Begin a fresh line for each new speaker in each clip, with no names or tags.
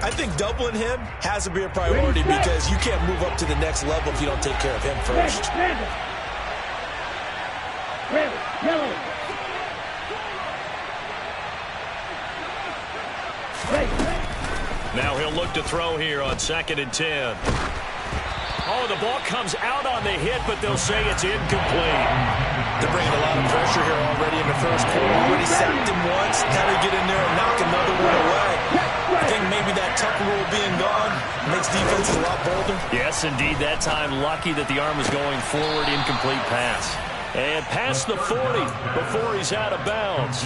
I think doubling him has to be a priority because you can't move up to the next level if you don't take care of him first.
Now he'll look to throw here on 2nd and 10. Oh, the ball comes out on the hit, but they'll say it's incomplete.
They're bringing a lot of pressure here already in the first quarter. Already sacked him once. How to get in there and knock another one away. I think maybe that Tucker rule being gone makes defenses a lot bolder.
Yes, indeed. That time, lucky that the arm was going forward. Incomplete pass. And past the 40 before he's out of bounds.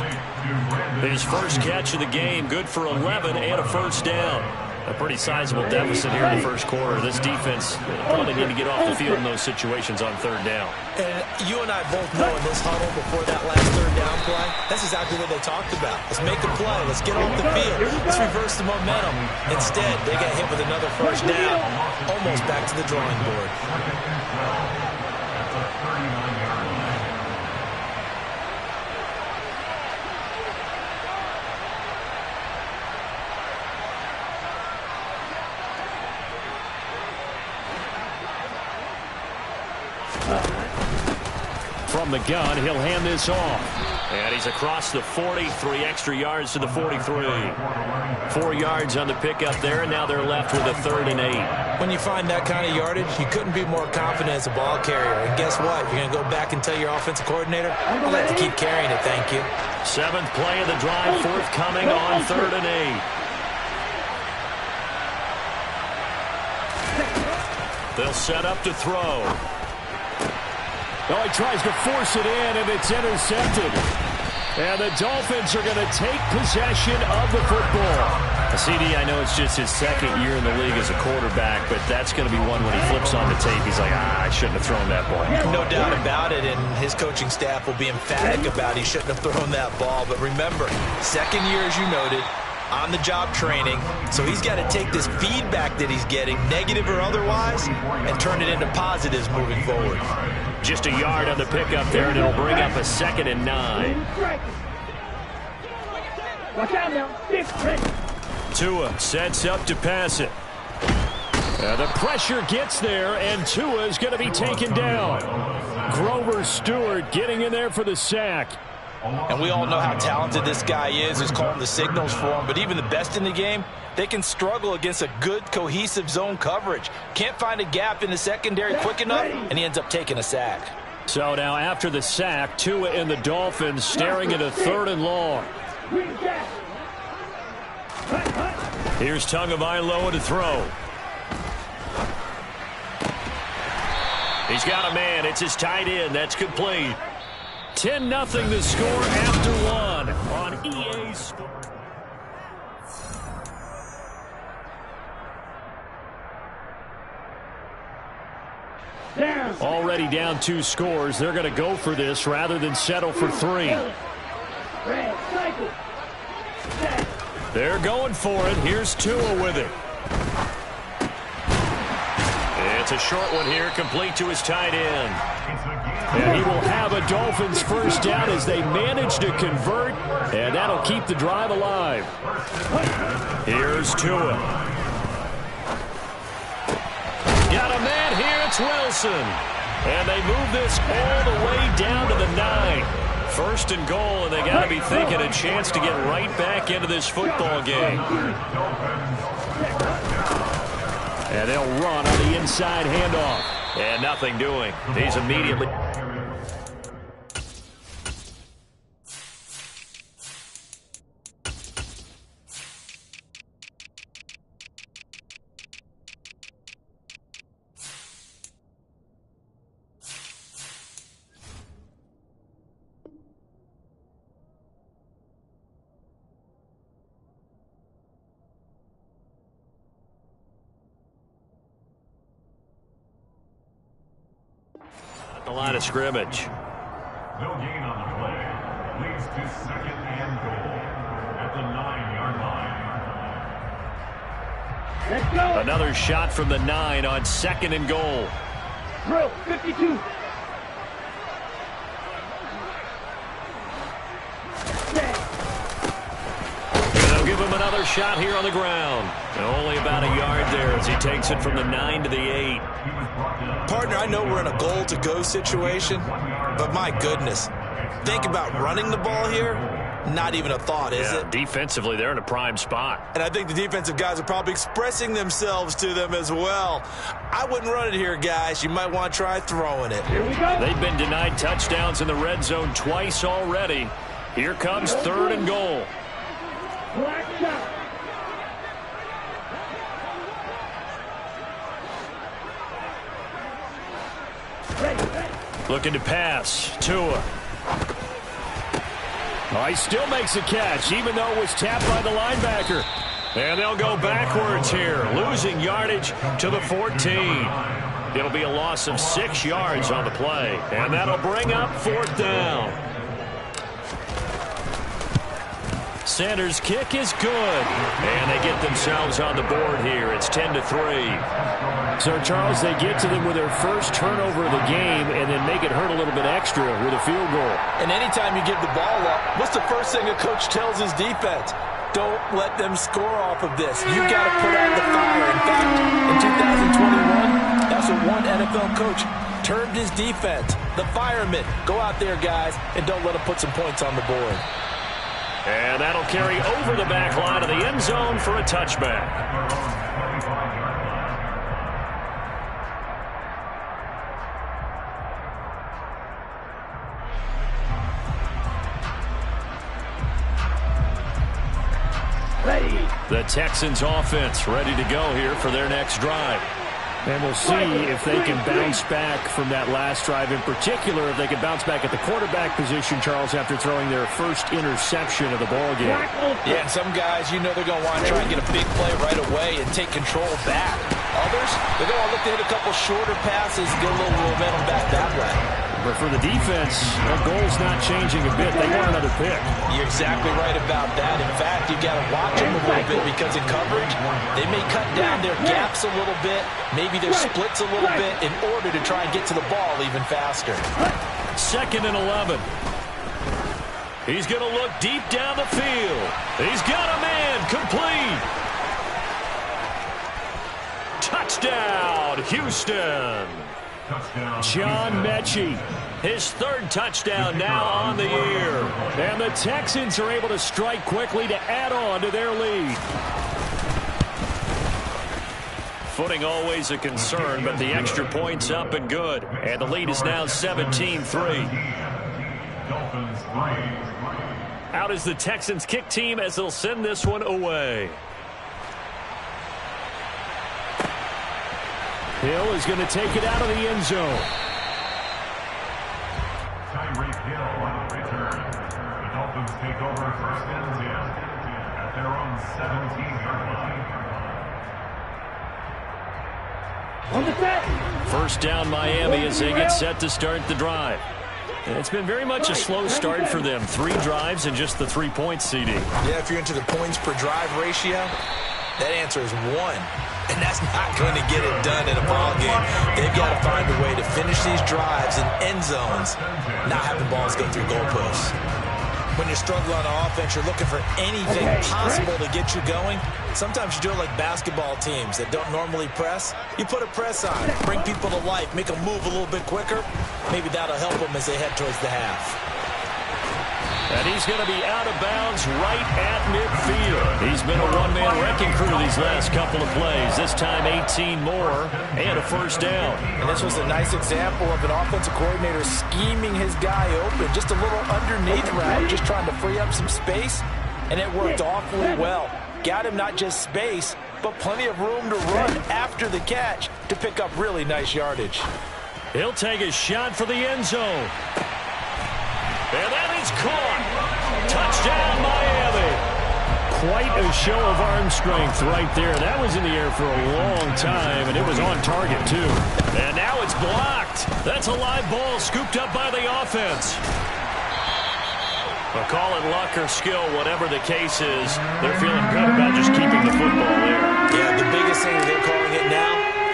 His first catch of the game, good for 11 and a first down. A pretty sizable deficit here in the first quarter. This defense probably need to get off the field in those situations on 3rd down.
And you and I both know in this huddle before that last 3rd down play, that's exactly what they talked about. Let's make a play. Let's get off the field. Let's reverse the momentum. Instead, they got hit with another first down, almost back to the drawing board.
From the gun, he'll hand this off. And he's across the 40, 3 extra yards to the 43. 4 yards on the pickup there, and now they're left with a 3rd and 8.
When you find that kind of yardage, you couldn't be more confident as a ball carrier. And guess what? You're going to go back and tell your offensive coordinator, I'd like to keep carrying it, thank you.
7th play of the drive, forthcoming on 3rd and 8. They'll set up to throw. Oh, he tries to force it in, and it's intercepted. And the Dolphins are going to take possession of the football. CD, I know it's just his 2nd year in the league as a quarterback, but that's going to be one when he flips on the tape. He's like, I shouldn't have thrown that ball.
No doubt about it, and his coaching staff will be emphatic about he shouldn't have thrown that ball. But remember, 2nd year, as you noted, on-the-job training, so he's got to take this feedback that he's getting, negative or otherwise, and turn it into positives moving forward.
Just a yard on the pickup there, and it'll bring up a 2nd and 9. Tua sets up to pass it. The pressure gets there, and Tua is going to be taken down. Grover Stewart getting in there for the sack.
And we all know how talented this guy is, who's calling the signals for him. But even the best in the game, they can struggle against a good, cohesive zone coverage. Can't find a gap in the secondary quick enough, and he ends up taking a sack.
So now after the sack, Tua and the Dolphins staring at a 3rd and long. Here's Tagovailoa to throw. He's got a man. It's his tight end. That's complete. 10-0 the score after 1 on EA Sports. Already down 2 scores. They're going to go for this rather than settle for 3. They're going for it. Here's Tua with it. It's a short one here, complete to his tight end. And he will have a Dolphins first down as they manage to convert, and that'll keep the drive alive. Here's Tua. Got a man here, it's Wilson. And they move this all the way down to the 9. 1st and goal, and they got to be thinking a chance to get right back into this football game. And they'll run on the inside handoff. And nothing doing. He's immediately... the line of scrimmage.
No gain on the play. Leads to 2nd and goal at the 9-yard line.
Let's go.
Another shot from the 9 on 2nd and goal.
Drill 52.
They'll give him enough Another shot here on the ground. And only about a yard there as he takes it from the 9 to the 8.
Partner, I know we're in a goal-to-go situation, but my goodness, think about running the ball here. Not even a thought, is it?
Defensively, they're in a prime spot.
And I think the defensive guys are probably expressing themselves to them as well. I wouldn't run it here, guys. You might want to try throwing it.
Here we go.
They've been denied touchdowns in the red zone twice already. Here comes 3rd and goal.
Black shot.
Looking to pass. Tua. Oh, he still makes a catch, even though it was tapped by the linebacker. And they'll go backwards here, losing yardage to the 14. It'll be a loss of 6 yards on the play. And that'll bring up 4th down. Sanders' kick is good. And they get themselves on the board here. It's 10-3. So, Charles, they get to them with their first turnover of the game and then make it hurt a little bit extra with a field goal.
And anytime you give the ball up, what's the first thing a coach tells his defense? Don't let them score off of this. You got to put out the fire. In fact, in 2021, that's what one NFL coach termed his defense. The firemen. Go out there, guys, and don't let them put some points on the board.
And that'll carry over the back line of the end zone for a touchback. The Texans offense ready to go here for their next drive. And we'll see if they can bounce back from that last drive. In particular, if they can bounce back at the quarterback position, Charles, after throwing their first interception of the ballgame.
Yeah, and some guys, you know they're going to want to try and get a big play right away and take control back. Others, they're going to look to hit a couple shorter passes, get a little momentum back that way.
But for the defense, the goal's not changing a bit. They want another pick.
You're exactly right about that. In fact, you've got to watch them a little bit because in coverage, they may cut down their gaps a little bit, maybe their splits a little bit in order to try and get to the ball even faster.
2nd and 11. He's going to look deep down the field. He's got a man complete. Touchdown, Houston. John Mechie, his 3rd touchdown now on the year. And the Texans are able to strike quickly to add on to their lead. Footing always a concern, but the extra point's up and good. And the lead is now 17-3. Out is the Texans kick team as they'll send this one away. Hill is going to take it out of the end zone.
Tyreek Hill on the return. The Dolphins take over 1st and 10 at their own 17-yard line.
On the set.
1st down Miami as they get set to start the drive. And it's been very much a slow start for them. 3 drives and just the 3 points, CD.
Yeah, if you're into the points per drive ratio, that answer is 1. And that's not going to get it done in a ball game. They've got to find a way to finish these drives in end zones, not having balls go through goalposts. When you're struggling on offense, you're looking for anything possible to get you going. Sometimes you do it like basketball teams that don't normally press. You put a press on, bring people to life, make them move a little bit quicker. Maybe that'll help them as they head towards the half.
And he's going to be out of bounds right at midfield. He's been a one-man wrecking crew these last couple of plays. This time 18 more and a 1st down.
And this was a nice example of an offensive coordinator scheming his guy open. Just a little underneath route, just trying to free up some space. And it worked awfully well. Got him not just space, but plenty of room to run after the catch to pick up really nice yardage.
He'll take a shot for the end zone. And that is caught. Touchdown, Miami. Quite a show of arm strength right there. That was in the air for a long time, and it was on target, too. And now it's blocked. That's a live ball scooped up by the offense. Well, call it luck or skill, whatever the case is, they're feeling good about just keeping the football there.
Yeah, the biggest thing they're calling it now,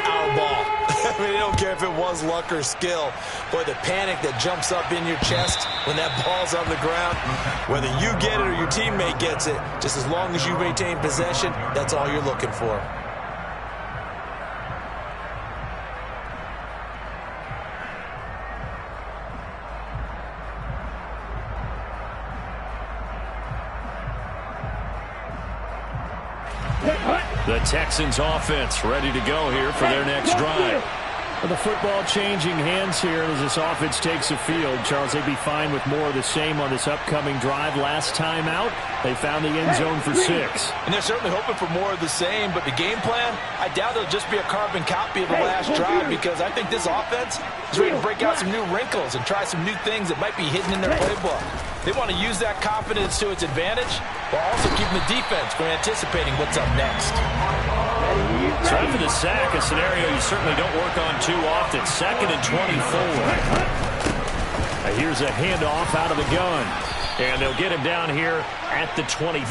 our ball. I mean, they don't care if it was was luck or skill. Boy, the panic that jumps up in your chest when that ball's on the ground, whether you get it or your teammate gets it, just as long as you maintain possession, that's all you're looking for.
The Texans offense ready to go here for their next drive. The football changing hands here as this offense takes the field. Charles, they'd be fine with more of the same on this upcoming drive. Last time out, they found the end zone for 6.
And they're certainly hoping for more of the same, but the game plan, I doubt it'll just be a carbon copy of the last drive, because I think this offense is ready to break out some new wrinkles and try some new things that might be hidden in their playbook. They want to use that confidence to its advantage, while also keeping the defense from anticipating what's up next.
So after the sack, a scenario you certainly don't work on too often. 2nd and 24. Here's a handoff out of the gun. And they'll get him down here at the 23.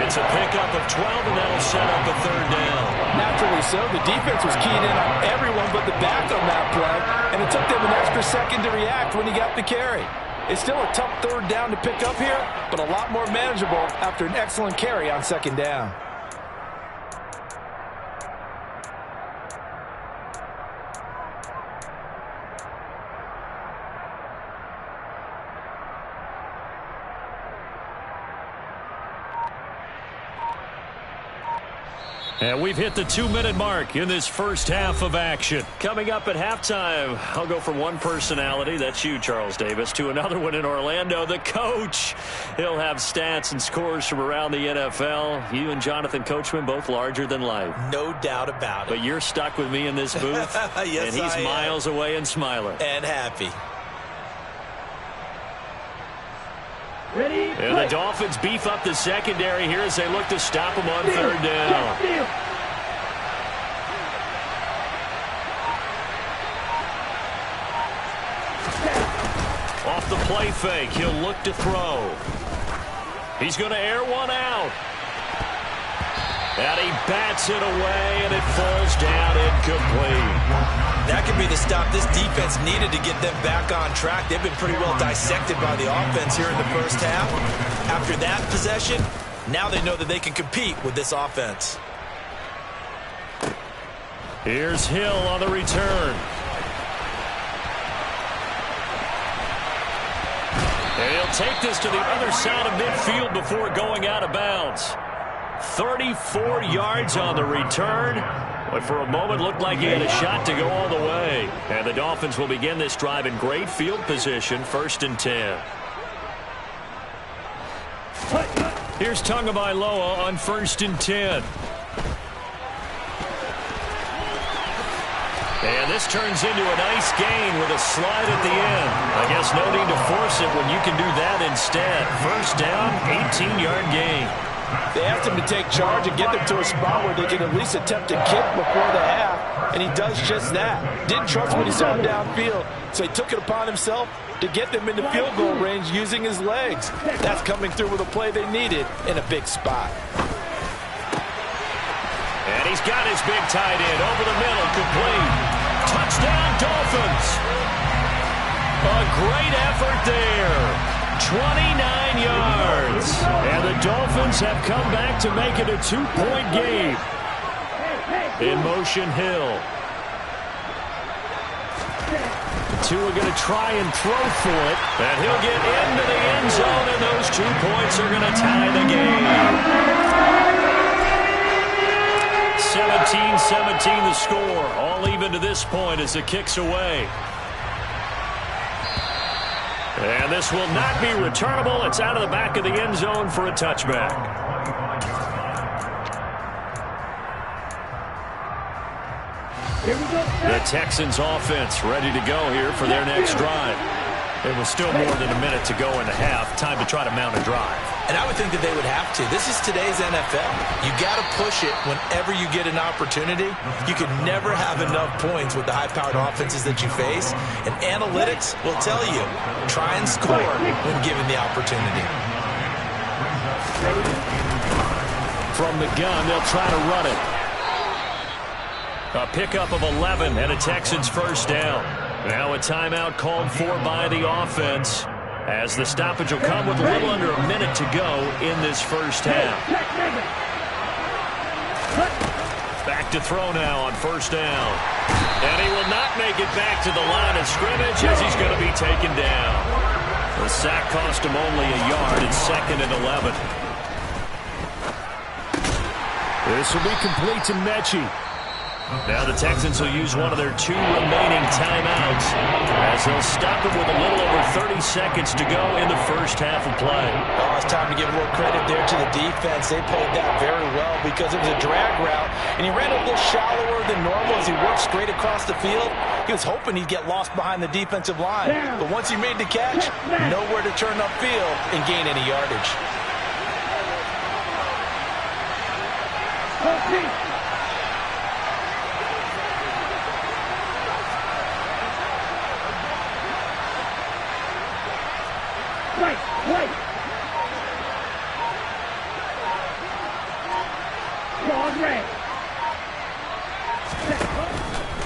It's a pickup of 12, and that'll set up a 3rd down.
Naturally so. The defense was keyed in on everyone but the back on that play, and it took them an extra second to react when he got the carry. It's still a tough 3rd down to pick up here, but a lot more manageable after an excellent carry on 2nd down.
And we've hit the 2-minute mark in this first half of action. Coming up at halftime, I'll go from one personality, that's you, Charles Davis, to another one in Orlando, the coach. He'll have stats and scores from around the NFL. You and Jonathan Coachman, both larger than life.
No doubt about it.
But you're stuck with me in this booth.
Yes,
and he's miles away and smiling.
And happy.
Ready,
and the Dolphins beef up the secondary here as they look to stop him on 3rd down. Off the play fake, he'll look to throw. He's going to air one out. And he bats it away, and it falls down incomplete.
That could be the stop this defense needed to get them back on track. They've been pretty well dissected by the offense here in the first half. After that possession, now they know that they can compete with this offense.
Here's Hill on the return. And he'll take this to the other side of midfield before going out of bounds. 34 yards on the return, but for a moment looked like he had a shot to go all the way. And the Dolphins will begin this drive in great field position, 1st and 10. Here's Tagovailoa on 1st and 10. And this turns into a nice gain with a slide at the end. I guess no need to force it when you can do that instead. 1st down, 18-yard gain.
They asked him to take charge and get them to a spot where they can at least attempt to kick before the half, and he does just that. Didn't trust what he saw downfield, so he took it upon himself to get them into field goal range using his legs. That's coming through with a play they needed in a big spot.
And he's got his big tight end over the middle, complete. Touchdown, Dolphins. A great effort there. 29 yards. And the Dolphins have come back to make it a 2-point game. In motion, Hill. The two are going to try and throw for it. And he'll get into the end zone, and those 2 points are going to tie the game. 17-17 the score. All even to this point as the kick's away. And this will not be returnable. It's out of the back of the end zone for a touchback.
Here we go.
The Texans offense ready to go here for their next drive. It was still more than a minute to go in the half. Time to try to mount a drive.
And I would think that they would have to. This is today's NFL. You got to push it whenever you get an opportunity. You can never have enough points with the high-powered offenses that you face. And analytics will tell you, try and score when given the opportunity.
From the gun, they'll try to run it. A pickup of 11 and a Texans first down. Now a timeout called for by the offense, as the stoppage will come with a little under a minute to go in this first half. Back to throw now on first down. And he will not make it back to the line of scrimmage as he's going to be taken down. The sack cost him only a yard. It's 2nd and 11. This will be complete to Mechie. Now the Texans will use one of their 2 remaining timeouts as they'll stop it with a little over 30 seconds to go in the first half of play.
Oh, it's time to give a little credit there to the defense. They played that very well because it was a drag route, and he ran a little shallower than normal as he worked straight across the field. He was hoping he'd get lost behind the defensive line, but once he made the catch, nowhere to turn upfield and gain any yardage.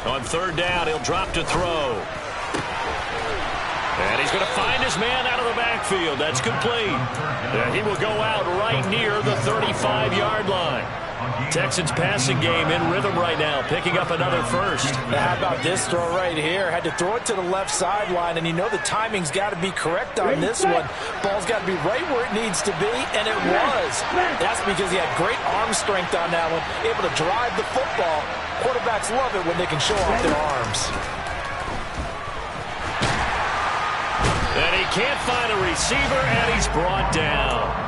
On third down, he'll drop to throw. And he's going to find his man out of the backfield. That's complete. And he will go out right near the 35-yard line. Texans passing game in rhythm right now, picking up another first.
Now, how about this throw right here? Had to throw it to the left sideline, and you know the timing's got to be correct on this one. Ball's got to be right where it needs to be, and it was. That's because he had great arm strength on that one, able to drive the football. Quarterbacks love it when they can show off their arms.
And he can't find a receiver, and he's brought down.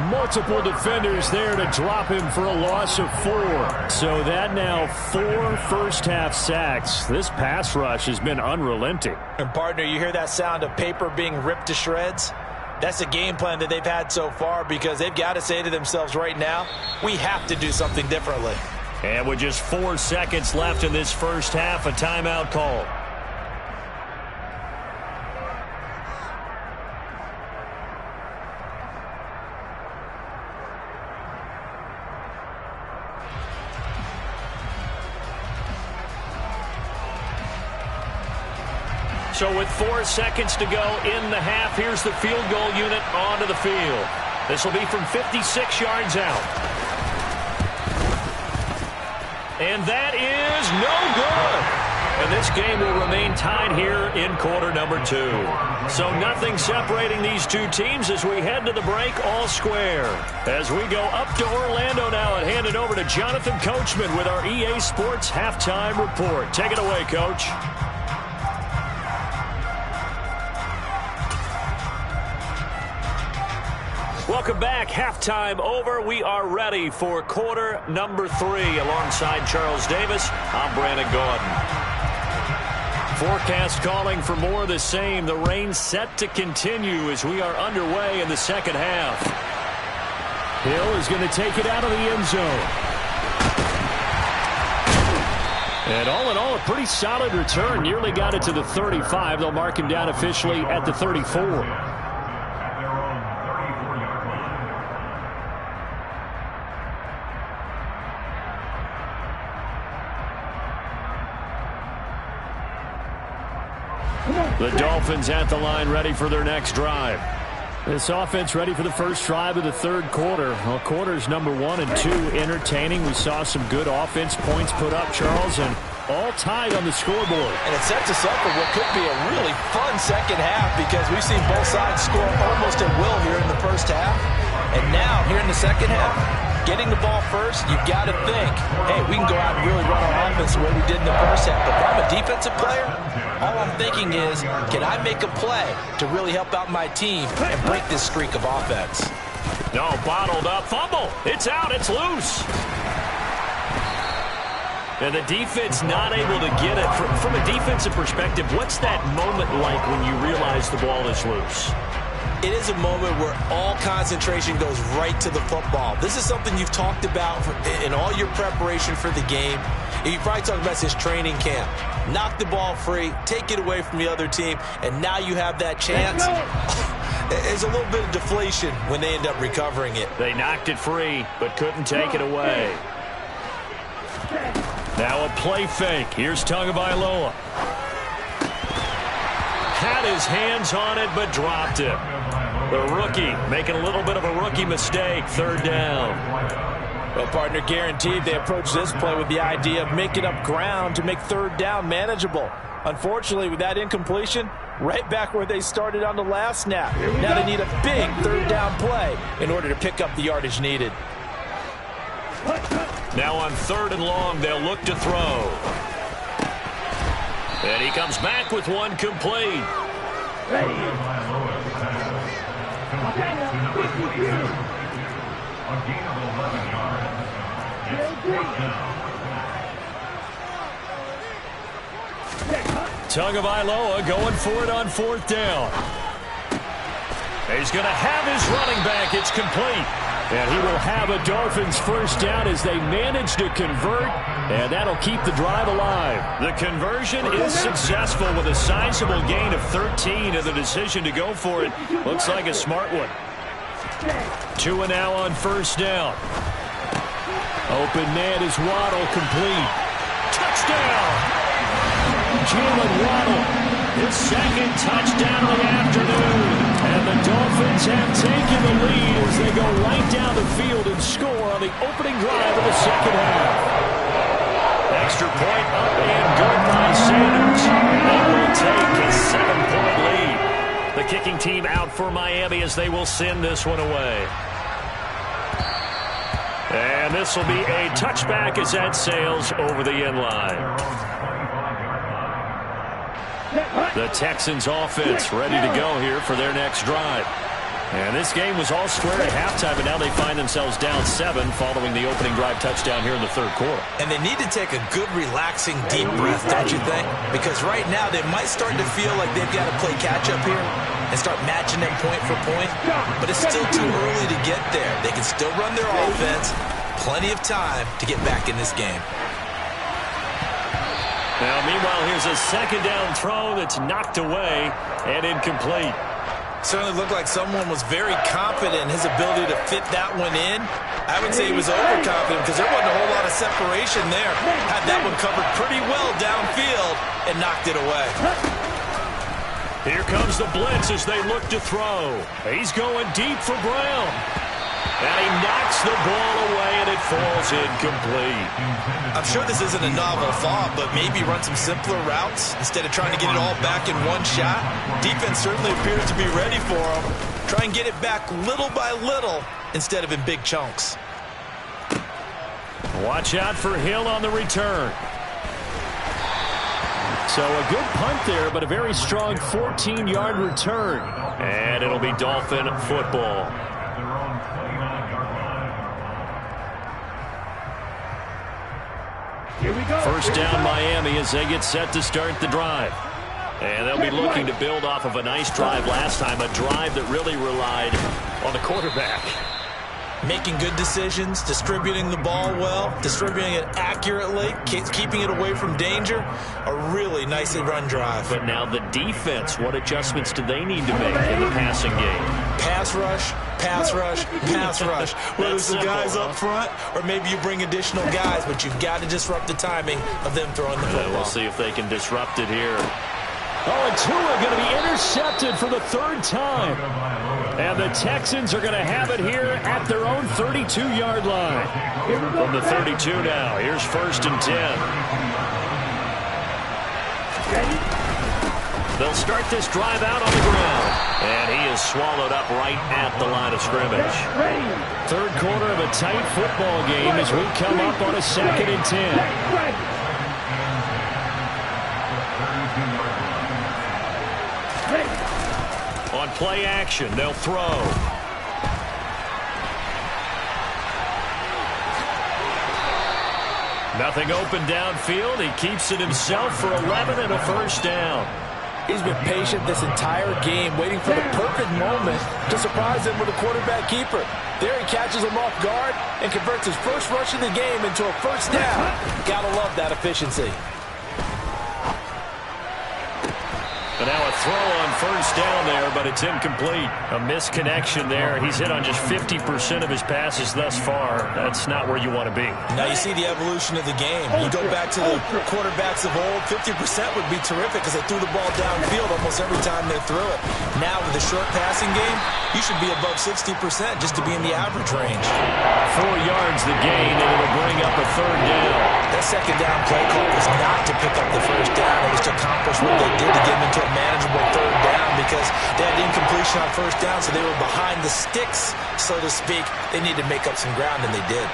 Multiple defenders there to drop him for a loss of 4. So that now 4 first-half sacks. This pass rush has been unrelenting.
And, partner, you hear that sound of paper being ripped to shreds? That's the game plan that they've had so far because they've got to say to themselves right now, we have to do something differently.
And with just 4 seconds left in this first half, a timeout call. So with 4 seconds to go in the half, here's the field goal unit onto the field. This will be from 56 yards out. And that is no good. And this game will remain tied here in quarter number 2. So nothing separating these two teams as we head to the break all square. As we go up to Orlando now and hand it over to Jonathan Coachman with our EA Sports Halftime Report. Take it away, Coach. Welcome back. Halftime over. We are ready for quarter number 3. Alongside Charles Davis, I'm Brandon Gaudin. Forecast calling for more of the same. The rain set to continue as we are underway in the second half. Hill is going to take it out of the end zone. And all in all, a pretty solid return. Nearly got it to the 35. They'll mark him down officially at the 34. The Dolphins at the line ready for their next drive. This offense ready for the first drive of the third quarter. Well, quarters number 1 and 2 entertaining. We saw some good offense points put up, Charles, and all tied on the scoreboard.
And it sets us up for what could be a really fun second half because we've seen both sides score almost at will here in the first half. And now, here in the second half, getting the ball first, you've got to think, hey, we can go out and really run our offense the way we did in the first half. But if I'm a defensive player, all I'm thinking is, can I make a play to really help out my team and break this streak of offense?
No, bottled up. Fumble. It's out. It's loose. And the defense not able to get it. From a defensive perspective, what's that moment like when you realize the ball is loose?
It is a moment where all concentration goes right to the football. This is something you've talked about in all your preparation for the game. You probably talked about this training camp. Knock the ball free, take it away from the other team, and now you have that chance. There's a little bit of deflation when they end up recovering it.
They knocked it free, but couldn't take it away. Now a play fake. Here's Tagovailoa. Had his hands on it, but dropped it. The rookie making a little bit of a rookie mistake. Third down.
Well, partner, guaranteed they approach this play with the idea of making up ground to make third down manageable. Unfortunately, with that incompletion, right back where they started on the last snap. Now they need a big third down play in order to pick up the yardage needed.
Now on 3rd and long, they'll look to throw. And he comes back with one complete.
Ready.
A gain of 11 yards. It's first down.
Tagovailoa going for it on 4th down. He's going to have his running back. It's complete. And he will have a Dolphins first down as they manage to convert, and that'll keep the drive alive. The conversion is successful with a sizable gain of 13, and the decision to go for it looks like a smart one. 2 and now on 1st down. Open man is Waddle, complete. Touchdown! Jalen Waddle, his 2nd touchdown of the afternoon. And the Dolphins have taken the lead as they go right down the field and score on the opening drive of the 2nd half. Extra point up and good by Sanders. They will take a 7-point lead. The kicking team out for Miami as they will send this one away. And this will be a touchback as that sails over the end line. The Texans offense ready to go here for their next drive. And this game was all square at halftime, and now they find themselves down 7 following the opening drive touchdown here in the 3rd quarter.
And they need to take a good, relaxing, deep breath, don't you think? Because right now they might start to feel like they've got to play catch-up here and start matching them point for point. But it's still too early to get there. They can still run their offense. Plenty of time to get back in this game.
Now, meanwhile, here's a 2nd down throw that's knocked away and incomplete.
Certainly looked like someone was very confident in his ability to fit that one in. I would say he was overconfident because there wasn't a whole lot of separation there. Had that one covered pretty well downfield and knocked it away.
Here comes the blitz as they look to throw. He's going deep for Brown. And he knocks the ball away, and it falls incomplete.
I'm sure this isn't a novel thought, but maybe run some simpler routes instead of trying to get it all back in one shot. Defense certainly appears to be ready for him. Try and get it back little by little instead of in big chunks.
Watch out for Hill on the return. So a good punt there, but a very strong 14-yard return. And it'll be Dolphin football.
Here we go.
First down Miami as they get set to start the drive. And they'll be looking to build off of a nice drive last time, a drive that really relied on the quarterback.
Making good decisions, distributing the ball well, distributing it accurately, keeping it away from danger. A really nicely run drive.
But now the defense, what adjustments do they need to make in the passing game?
Pass rush, pass rush, pass rush. Whether it's the guys up front or maybe you bring additional guys, but you've got to disrupt the timing of them throwing the football.
We'll see if they can disrupt it here. Oh, and Tua going to be intercepted for the 3rd time. And the Texans are going to have it here at their own 32-yard line. From the 32 now, here's 1st and 10. They'll start this drive out on the ground. And he is swallowed up right at the line of scrimmage. 3rd quarter of a tight football game as we come up on a 2nd and 10. On play action, they'll throw. Nothing open downfield. He keeps it himself for 11 and a first down.
He's been patient this entire game, waiting for the perfect moment to surprise him with a quarterback keeper. There he catches him off guard and converts his first rush of the game into a first down. Gotta love that efficiency.
And now a throw on first down there, but it's incomplete. A misconnection there. He's hit on just 50% of his passes thus far. That's not where you want to be.
Now you see the evolution of the game. You go back to the quarterbacks of old, 50% would be terrific because they threw the ball downfield almost every time they threw it. Now with the short passing game, you should be above 60% just to be in the average range.
4 yards the gain, and it'll bring up a third down.
That second down play call was not to pick up the first down. It was to accomplish what they did to get them into a manageable third down because they had incompletion on first down, so they were behind the sticks, so to speak. They needed to make up some ground, and they did.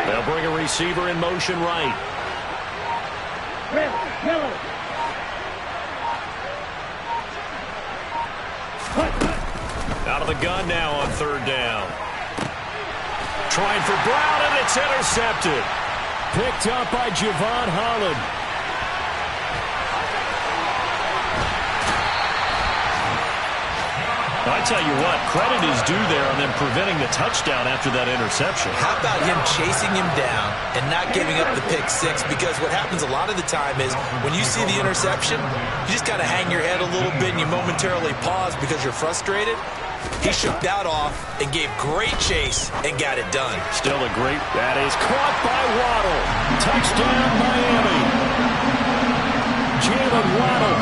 They'll bring a receiver in motion right.
Red, yellow.
Out of the gun now on third down. Trying for Brown, and it's intercepted. Picked up by Javon Holland. I tell you what, credit is due there on them preventing the touchdown after that interception.
How about him chasing him down and not giving up the pick six? Because what happens a lot of the time is when you see the interception, you just kind of hang your head a little bit and you momentarily pause because you're frustrated. He shook that off and gave great chase and got it done.
Still a great, that is caught by Waddle. Touchdown Miami. Jalen Waddle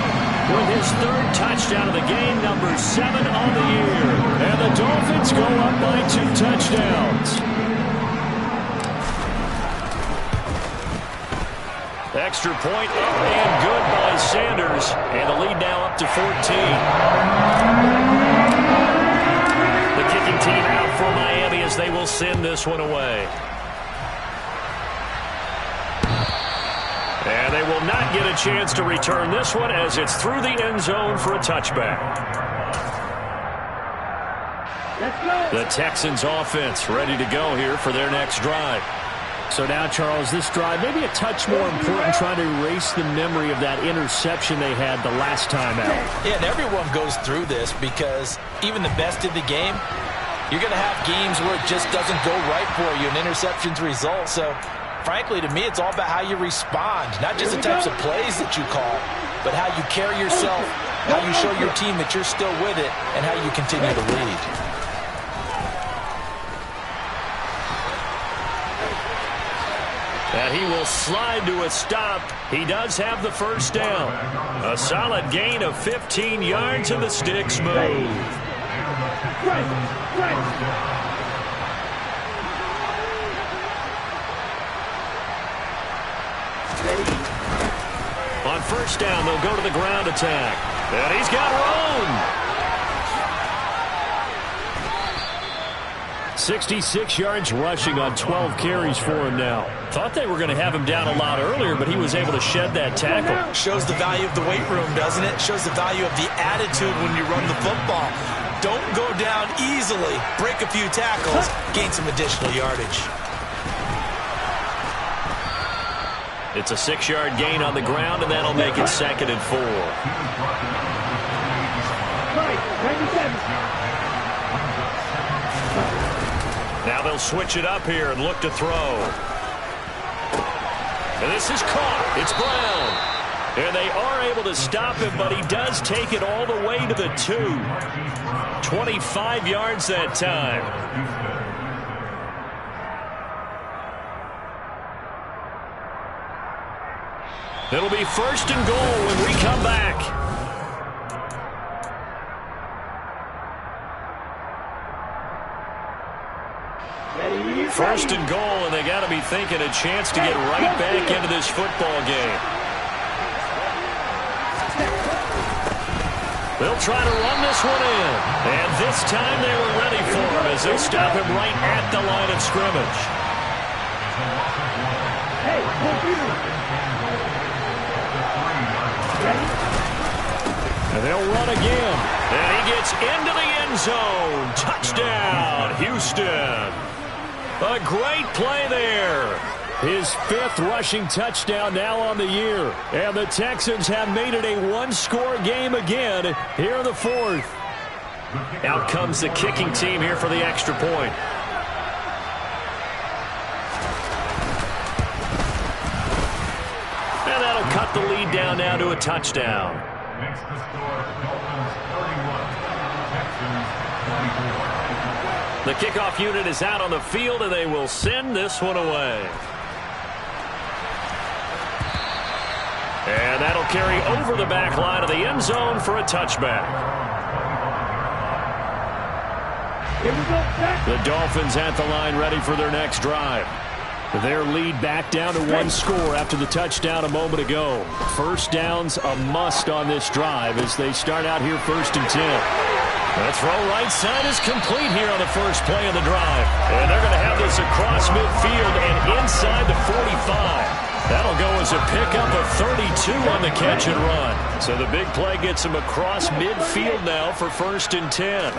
with his third touchdown of the game, number 7 on the year. And the Dolphins go up by 2 touchdowns. Extra point up and good by Sanders. And the lead now up to 14. The kicking team out for Miami as they will send this one away. And they will not get a chance to return this one as it's through the end zone for a touchback.
Let's go.
The Texans offense ready to go here for their next drive.
So now, Charles, this drive may be a touch more important, trying to erase the memory of that interception they had the last time out.
Yeah, and everyone goes through this because even the best in the game, you're going to have games where it just doesn't go right for you, and interceptions result. So, frankly, to me, it's all about how you respond, not just the types of plays that you call, but how you carry yourself, how you show your team that you're still with it, and how you continue to lead.
And he will slide to a stop. He does have the first down. A solid gain of 15 yards, and the sticks move. On first down, they'll go to the ground attack. And he's got room.
66 yards rushing on 12 carries for him now.
Thought they were going to have him down a lot earlier, but he was able to shed that tackle.
Shows the value of the weight room, doesn't it? Shows the value of the attitude when you run the football. Don't go down easily. Break a few tackles. Gain some additional yardage.
It's a 6-yard gain on the ground, and that'll make it 2nd and 4. Now they'll switch it up here and look to throw. And this is caught. It's Brown. And they are able to stop him, but he does take it all the way to the 2. 25 yards that time. It'll be 1st and goal when we come back. First and goal, and they got to be thinking a chance to get right back into this football game. They'll try to run this one in. And this time they were ready for him as they stop him right at the line of scrimmage. And they'll run again. And he gets into the end zone. Touchdown, Houston. A great play there.
His 5th rushing touchdown now on the year. And the Texans have made it a one-score game again here in the 4th.
Out comes the kicking team here for the extra point. the lead down now to a touchdown.
Makes the score Dolphins 31, Texans 24.
The kickoff unit is out on the field, and they will send this one away. And that'll carry over the back line of the end zone for a touchback.
Here we go, Jack.
The Dolphins at the line ready for their next drive. Their lead back down to one score after the touchdown a moment ago. First down's a must on this drive as they start out here 1st and 10. The throw right side is complete here on the first play of the drive. And they're going to have this across midfield and inside the 45. That'll go as a pickup of 32 on the catch and run. So the big play gets him across midfield now for 1st and 10.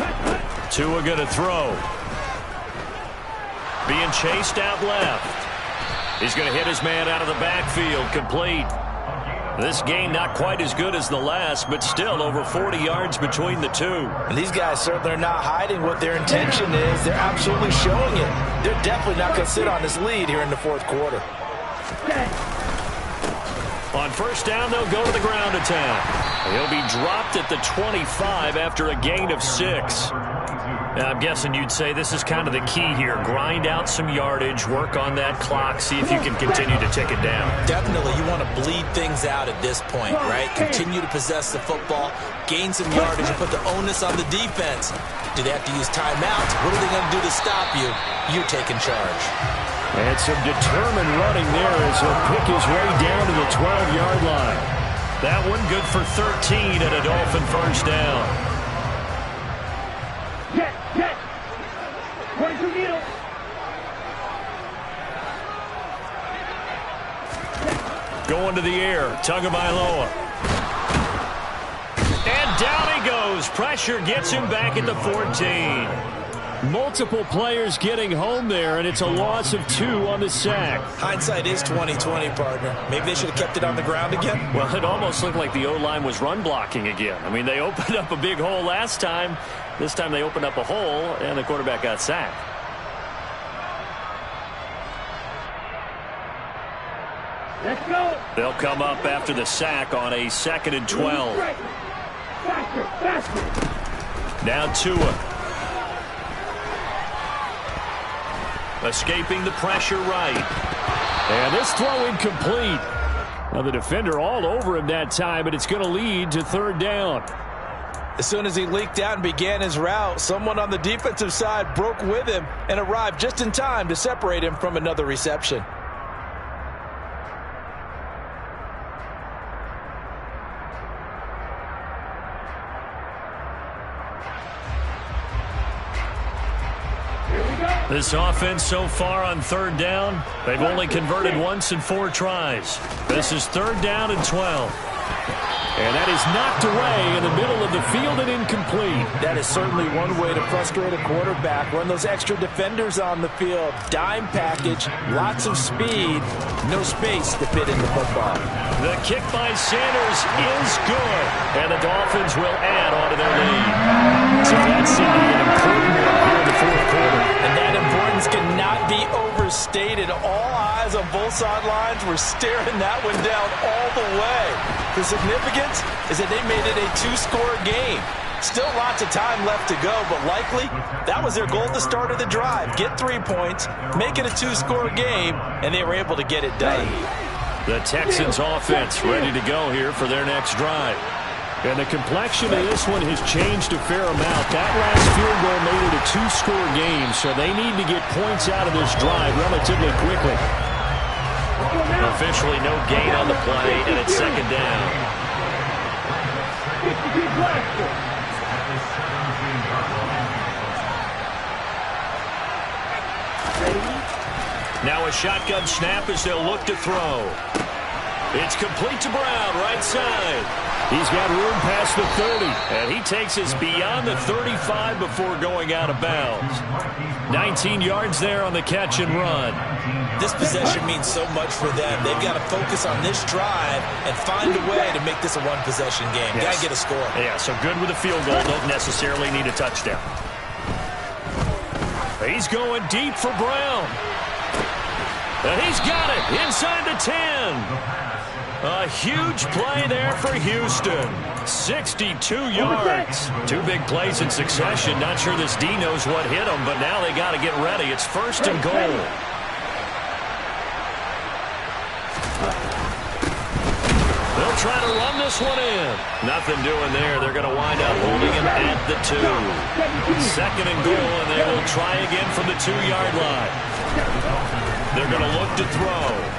Tua going to throw. Being chased out left. He's going to hit his man out of the backfield. Complete. This game not quite as good as the last, but still over 40 yards between the two.
And these guys certainly are not hiding what their intention is. They're absolutely showing it. They're definitely not going to sit on this lead here in the 4th quarter.
On first down, they'll go to the ground attack. He'll be dropped at the 25 after a gain of 6. I'm guessing you'd say this is kind of the key here. Grind out some yardage, work on that clock, see if you can continue to tick it down.
Definitely, you want to bleed things out at this point, right? Continue to possess the football, gain some yardage, and put the onus on the defense. Do they have to use timeouts? What are they going to do to stop you? You're taking charge.
And some determined running there as he'll pick his way down to the 12-yard line. That one good for 13 at a Dolphin first down.
Jet. 22 needle.
Going to the air. Tagovailoa. And down he goes. Pressure gets him back at the 14. Multiple players getting home there, and it's a loss of 2 on the sack.
Hindsight is 20/20, partner. Maybe they should have kept it on the ground again.
Well, it almost looked like the O-line was run blocking again. I mean, they opened up a big hole last time. This time they opened up a hole, and the quarterback got sacked.
Let's go.
They'll come up after the sack on a 2nd and 12.
Faster.
Now Tua. Escaping the pressure right. And this throw incomplete. Now the defender all over him that time, but it's going to lead to 3rd down.
As soon as he leaked out and began his route, someone on the defensive side broke with him and arrived just in time to separate him from another reception.
This offense so far on 3rd down, they've only converted once in 4 tries. This is 3rd down and 12. And that is knocked away in the middle of the field and incomplete.
That is certainly one way to frustrate a quarterback. Run those extra defenders on the field. Dime package, lots of speed, no space to fit in the football.
The kick by Sanders is good. And the Dolphins will add on to their lead. So that's an important one here in the 4th quarter.
And that importance cannot be overstated. All eyes on both sidelines were staring that one down all the way. The significance is that they made it a 2-score game. Still lots of time left to go, but likely that was their goal at the start of the drive. Get 3 points, make it a 2-score game, and they were able to get it done.
The Texans offense ready to go here for their next drive. And the complexion of this one has changed a fair amount. That last field goal made it a 2-score game, so they need to get points out of this drive relatively quickly. Officially no gain on the play, and it's 2nd down. Now a shotgun snap as they'll look to throw. It's complete to Brown, right side. He's got room past the 30, and he takes us beyond the 35 before going out of bounds. 19 yards there on the catch and run.
This possession means so much for them. They've got to focus on this drive and find a way to make this a one-possession game.
Yes.
Got to get a score.
Yeah, so good with a field goal. Don't necessarily need a touchdown. He's going deep for Brown. And he's got it inside the 10. A huge play there for Houston. 62 yards. 2 big plays in succession. Not sure this D knows what hit them, but now they got to get ready. It's 1st and goal. They'll try to run this one in. Nothing doing there. They're going to wind up holding him at the 2. 2nd and goal, and they will try again from the 2-yard line. They're going to look to throw.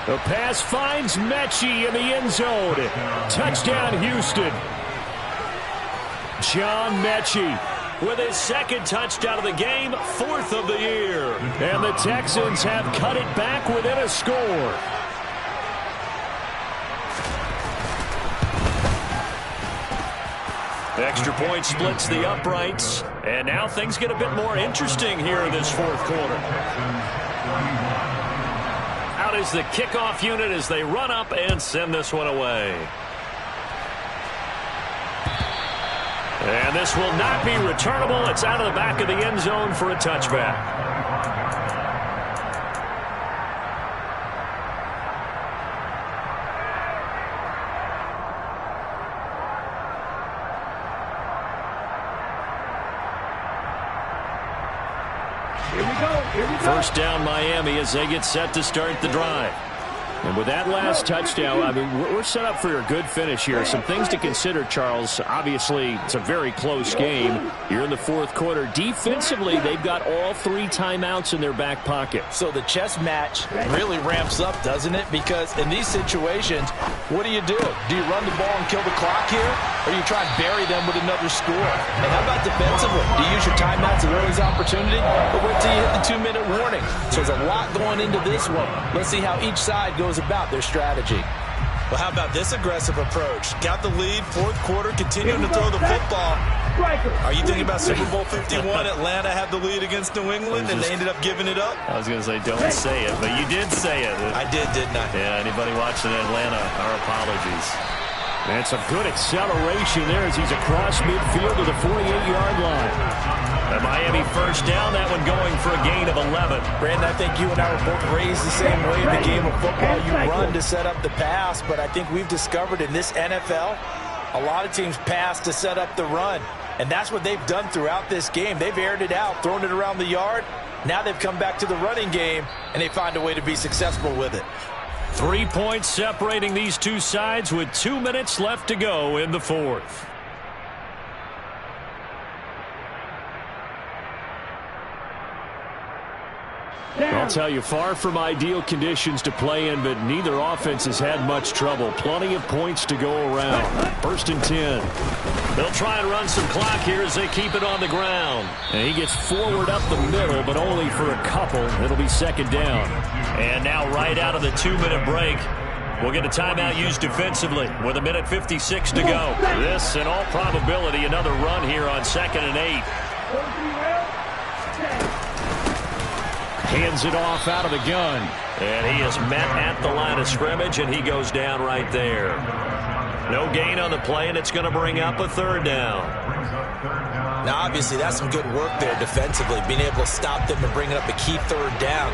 The pass finds Mechie in the end zone. Touchdown, Houston. John Mechie with his 2nd touchdown of the game, 4th of the year. And the Texans have cut it back within a score. Extra point splits the uprights. And now things get a bit more interesting here in this 4th quarter. Out is the kickoff unit as they run up and send this one away. And this will not be returnable. It's out of the back of the end zone for a touchback. First down Miami as they get set to start the drive. And with that last touchdown, I mean, we're set up for a good finish here. Some things to consider, Charles. Obviously, it's a very close game. You're in the 4th quarter. Defensively, they've got all 3 timeouts in their back pocket.
So the chess match really ramps up, doesn't it? Because in these situations, what do? Do you run the ball and kill the clock here? Or do you try and bury them with another score? And how about defensively? Do you use your timeouts at early's opportunity? Or wait till you hit the 2-minute warning? So there's a lot going into this one. Let's see how each side goes about their strategy. Well, how about this aggressive approach? Got the lead, 4th quarter, continuing to throw the football. Are you thinking about Super Bowl 51? Atlanta had the lead against New England, and they ended up giving it up?
I was going to say, don't say it, but you did say it.
I didn't I?
Yeah, anybody watching Atlanta, our apologies. And some good acceleration there as he's across midfield to the 48-yard line. The Miami first down, that one going for a gain of 11.
Brandon, I think you and I were both raised the same way in the game of football. You run to set up the pass, but I think we've discovered in this NFL, a lot of teams pass to set up the run. And that's what they've done throughout this game. They've aired it out, thrown it around the yard. Now they've come back to the running game, and they find a way to be successful with it.
3 points separating these two sides with 2 minutes left to go in the 4th. I'll tell you, far from ideal conditions to play in, but neither offense has had much trouble. Plenty of points to go around. 1st and 10. They'll try and run some clock here as they keep it on the ground. And he gets forward up the middle, but only for a couple. It'll be 2nd down. And now right out of the 2-minute break, we'll get a timeout used defensively with 1:56 to go. This, in all probability, another run here on 2nd and 8. Hands it off out of the gun. And he is met at the line of scrimmage, and he goes down right there. No gain on the play, and it's going to bring up a 3rd down.
Now, obviously, that's some good work there defensively, being able to stop them and bringing up a key 3rd down.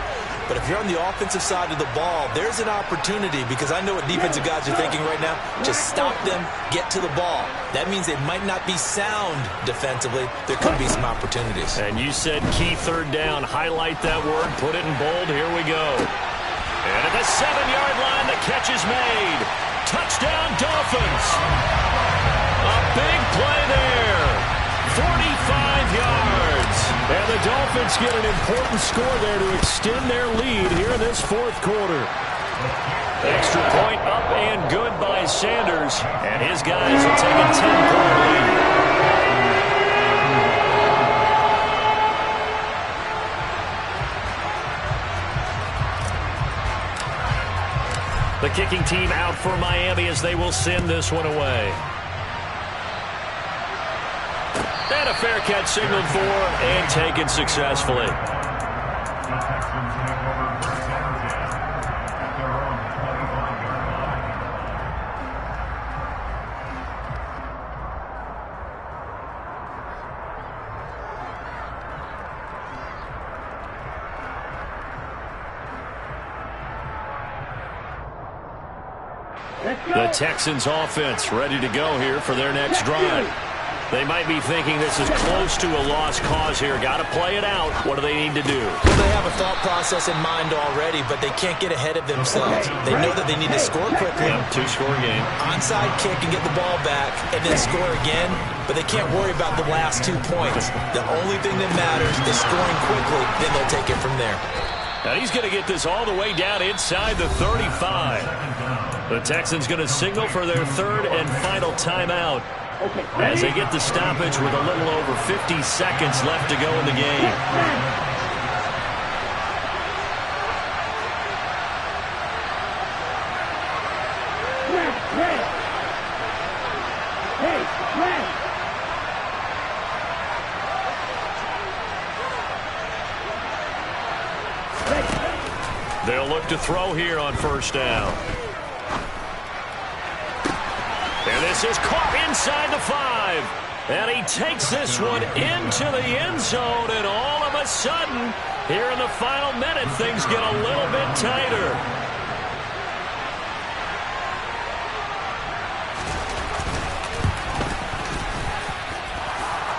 But if you're on the offensive side of the ball, there's an opportunity, because I know what defensive guys are thinking right now. Just stop them, get to the ball. That means they might not be sound defensively. There could be some opportunities.
And you said key 3rd down. Highlight that word. Put it in bold. Here we go. And at the 7-yard line, the catch is made. Touchdown, Dolphins. A big play there. 45 yards. And the Dolphins get an important score there to extend their lead here in this 4th quarter. Extra point up and good by Sanders. And his guys will take a 10-point lead. The kicking team out for Miami as they will send this one away. And a fair catch signaled for and taken successfully. The Texans offense ready to go here for their next drive. They might be thinking this is close to a lost cause here. Got to play it out. What do they need to do?
Well, they have a thought process in mind already, but they can't get ahead of themselves. They know that they need to score quickly.
Yep, two-score game.
Onside kick and get the ball back and then score again, but they can't worry about the last 2 points. The only thing that matters is scoring quickly, then they'll take it from there.
Now he's going to get this all the way down inside the 35. The Texans going to signal for their third and final timeout as they get the stoppage with a little over 50 seconds left to go in the game. They'll look to throw here on first down. And this is caught inside the 5. And he takes this one into the end zone. And all of a sudden, here in the final minute, things get a little bit tighter.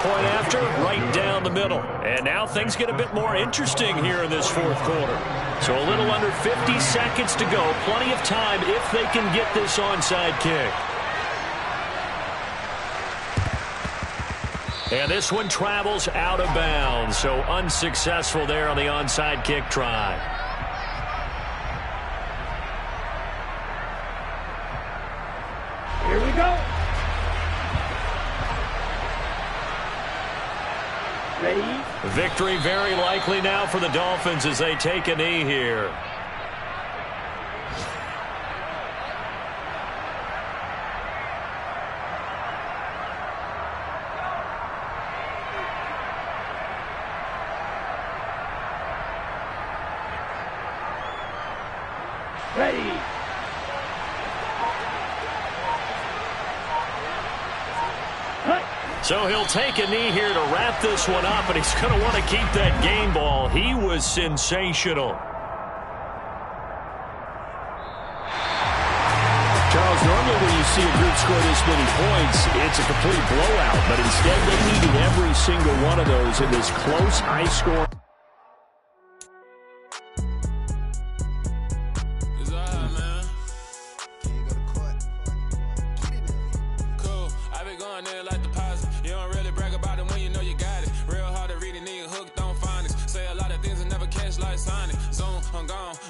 Point after, right down the middle. And now things get a bit more interesting here in this fourth quarter. So a little under 50 seconds to go. Plenty of time if they can get this onside kick. And this one travels out of bounds. So unsuccessful there on the onside kick try.
Here we go. Ready?
Victory very likely now for the Dolphins as they take a knee here.
Ready.
So he'll take a knee here to wrap this one up, and he's going to want to keep that game ball. He was sensational.
Charles, normally when you see a group score this many points, it's a complete blowout, but instead they needed every single one of those in this close, high-scoring.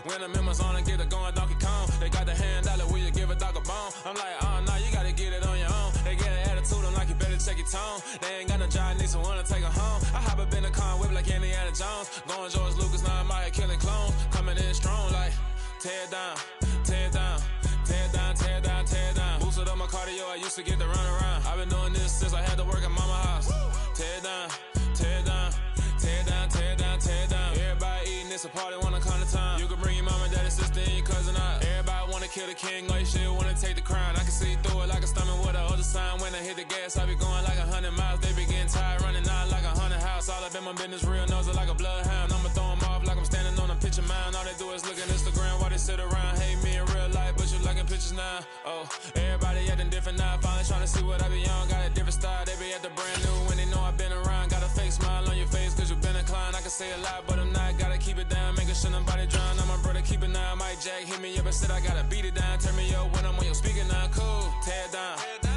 When the members on and get it going Donkey Kong, they got the hand dollar, will you give a dog a bone? I'm like, oh no, you gotta get it on your own. They get an attitude, I'm like, you better check your tone. They ain't got no job, need someone to take her home. I hop up in the car, whip like Indiana Jones. Going George Lucas, now I'm out here killing clones. Coming in strong like, tear down, tear down, tear down, tear down, tear down. Boosted up my cardio, I used to get to run around. I've been doing this since I had to work at mama house. Tear down, tear down, tear down, tear down, tear down. Everybody eating, it's a party, wanna come to time. You can bring your mama, daddy, sister, and your cousin out. Everybody wanna kill the king, like shit, wanna take the crown. I can see through it like a stomach with a other sign. When I hit the gas, I be going like 100 miles. They be getting tired, running out like 100 house. All up in my business, real nose like a bloodhound. I'ma throw them off like I'm standing on a picture mound. All they do is look at Instagram while they sit around. Hate me in real life, but you liking pictures now. Oh, everybody acting different now. Finally trying to see what I be on. Got a different style, they be at the brand new when they know I've been around. Got a fake smile on your face cause you been inclined. I can say a lot, but I'm not. Gotta keep it down, making sure nobody drown. I'm my brother, keep it now. Mike Jack hit me up and said I gotta beat it down. Turn me up when I'm on your speaker now. Cool, tear down,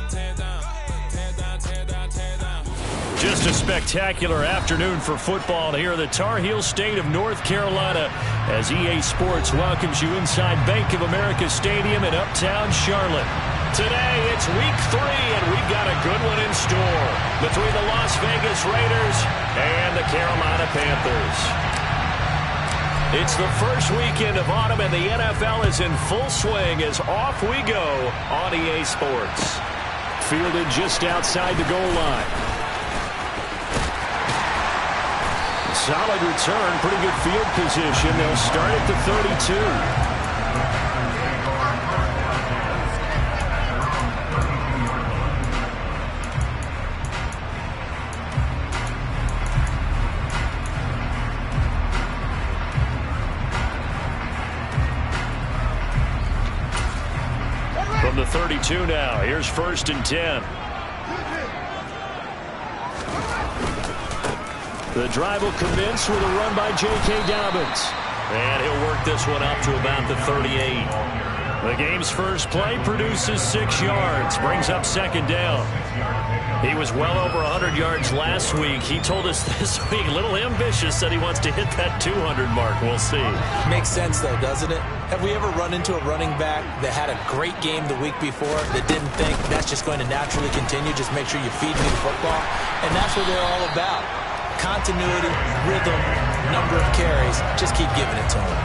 tear down, tear down, tear down, tear down.
Just a spectacular afternoon for football here in the Tar Heel state of North Carolina as EA Sports welcomes you inside Bank of America Stadium in uptown Charlotte. Today, it's week 3, and we've got a good one in store between the Las Vegas Raiders and the Carolina Panthers. It's the first weekend of autumn, and the NFL is in full swing as off we go on EA Sports.
Fielded just outside the goal line. Solid return, pretty good field position. They'll start at the 32.
From the 32 now. Here's 1st and 10. The drive will commence with a run by J.K. Dobbins.
And he'll work this one up to about the 38.
The game's first play produces 6 yards, brings up 2nd down.
He was well over 100 yards last week. He told us this week, a little ambitious, said he wants to hit that 200 mark. We'll see.
Makes sense, though, doesn't it? Have we ever run into a running back that had a great game the week before that didn't think that's just going to naturally continue? Just make sure you feed me the football. And that's what they're all about. Continuity, rhythm, number of carries. Just keep giving it to him.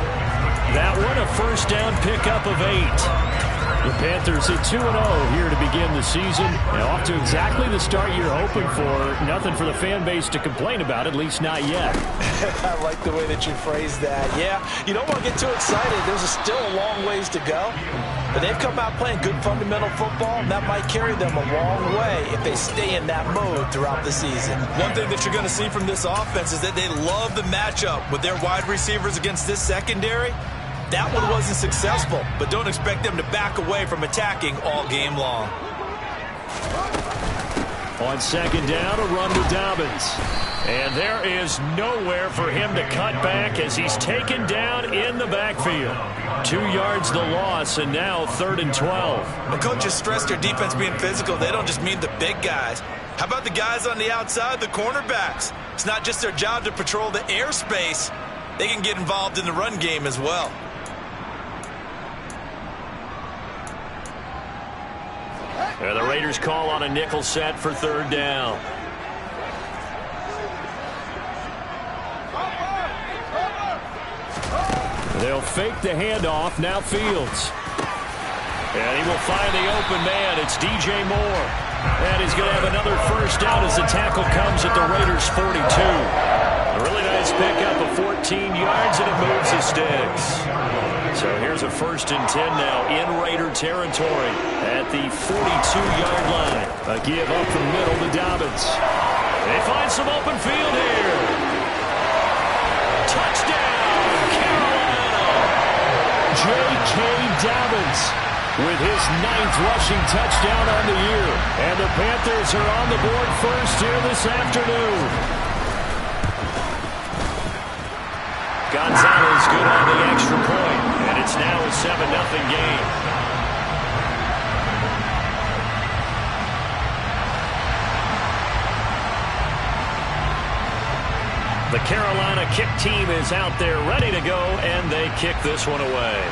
That one, a 1st down pickup of 8. The Panthers at 2-0 here to begin the season. And off to exactly the start you're hoping for. Nothing for the fan base to complain about, at least not yet.
I like the way that you phrased that. Yeah, you don't want to get too excited. There's still a long ways to go. But they've come out playing good fundamental football, and that might carry them a long way if they stay in that mode throughout the season. One thing that you're going to see from this offense is that they love the matchup with their wide receivers against this secondary. That one wasn't successful, but don't expect them to back away from attacking all game long.
On 2nd down, a run to Dobbins. And there is nowhere for him to cut back as he's taken down in the backfield. 2 yards the loss, and now 3rd and 12.
The coaches stress their defense being physical. They don't just mean the big guys. How about the guys on the outside, the cornerbacks? It's not just their job to patrol the airspace. They can get involved in the run game as well.
And the Raiders call on a nickel set for 3rd down. They'll fake the handoff. Now Fields. And he will find the open man. It's DJ Moore. And he's going to have another 1st down as the tackle comes at the Raiders' 42. A really nice pickup of 14 yards, and it moves the sticks. So here's a 1st and 10 now in Raider territory at the 42-yard line. A give up the middle to Dobbins. They find some open field here. Touchdown, Carolina! J.K. Dobbins with his 9th rushing touchdown on the year. And the Panthers are on the board first here this afternoon. Gonzalez good on the extra point, and it's now a 7-0 game. The Carolina kick team is out there ready to go, and they kick this one away.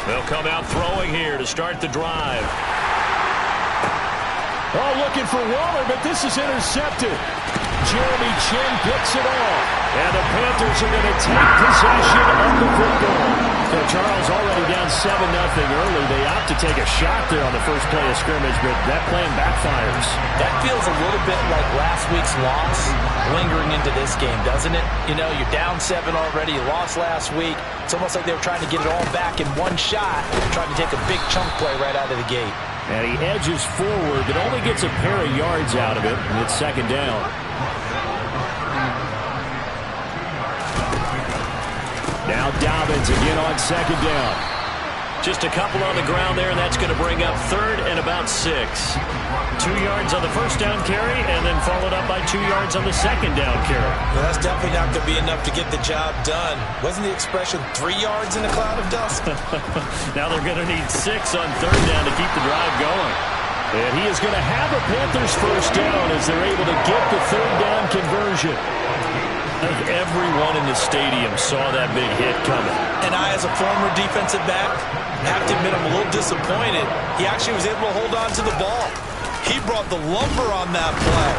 They'll come out throwing here to start the drive. Oh, looking for Waller, but this is intercepted. Jeremy Chinn picks it off. And the Panthers are going to take possession of the football. So Charles already down 7-0 early. They opt to take a shot there on the first play of scrimmage, but that plan backfires.
That feels a little bit like last week's loss lingering into this game, doesn't it? You know, you're down 7 already. You lost last week. It's almost like they were trying to get it all back in one shot, trying to take a big chunk play right out of the gate.
And he edges forward, but only gets a pair of yards out of it, and it's 2nd down. Now Dobbins again on 2nd down. Just a couple on the ground there, and that's going to bring up 3rd and about 6. 2 yards on the 1st down carry, and then followed up by 2 yards on the 2nd down carry.
Well, that's definitely not going to be enough to get the job done. Wasn't the expression 3 yards in a cloud of dust?
Now they're going to need 6 on 3rd down to keep the drive going. And he is going to have a Panthers 1st down as they're able to get the 3rd down conversion. Everyone in the stadium saw that big hit coming.
And I, as a former defensive back, have to admit I'm a little disappointed. He actually was able to hold on to the ball. He brought the lumber on that play.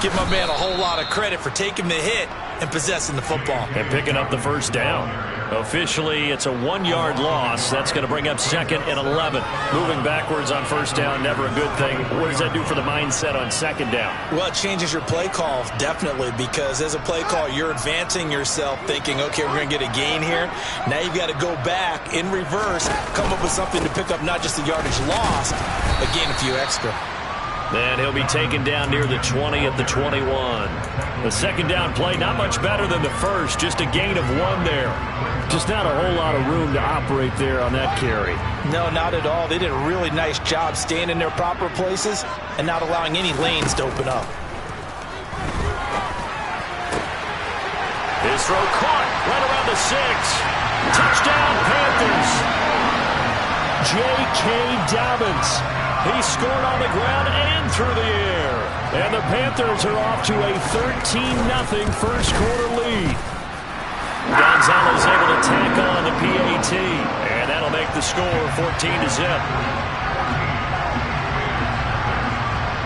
Give my man a whole lot of credit for taking the hit and possessing the football.
And picking up the 1st down. Officially, it's a 1-yard loss. That's going to bring up 2nd and 11. Moving backwards on first down, never a good thing. What does that do for the mindset on 2nd down?
Well, it changes your play call, definitely, because as a play call, you're advancing yourself thinking, okay, we're going to get a gain here. Now you've got to go back in reverse, come up with something to pick up not just the yardage lost, but gain a few extra.
And he'll be taken down near the 20 at the 21. The 2nd down play, not much better than the first, just a gain of 1 there. Just not a whole lot of room to operate there on that carry.
No, not at all. They did a really nice job staying in their proper places and not allowing any lanes to open up.
His throw caught right around the 6. Touchdown, Panthers. J.K. Dobbins. He scored on the ground and through the air. And the Panthers are off to a 13-0 first quarter lead. Gonzalez able to tack on the PAT. And that'll make the score 14-0.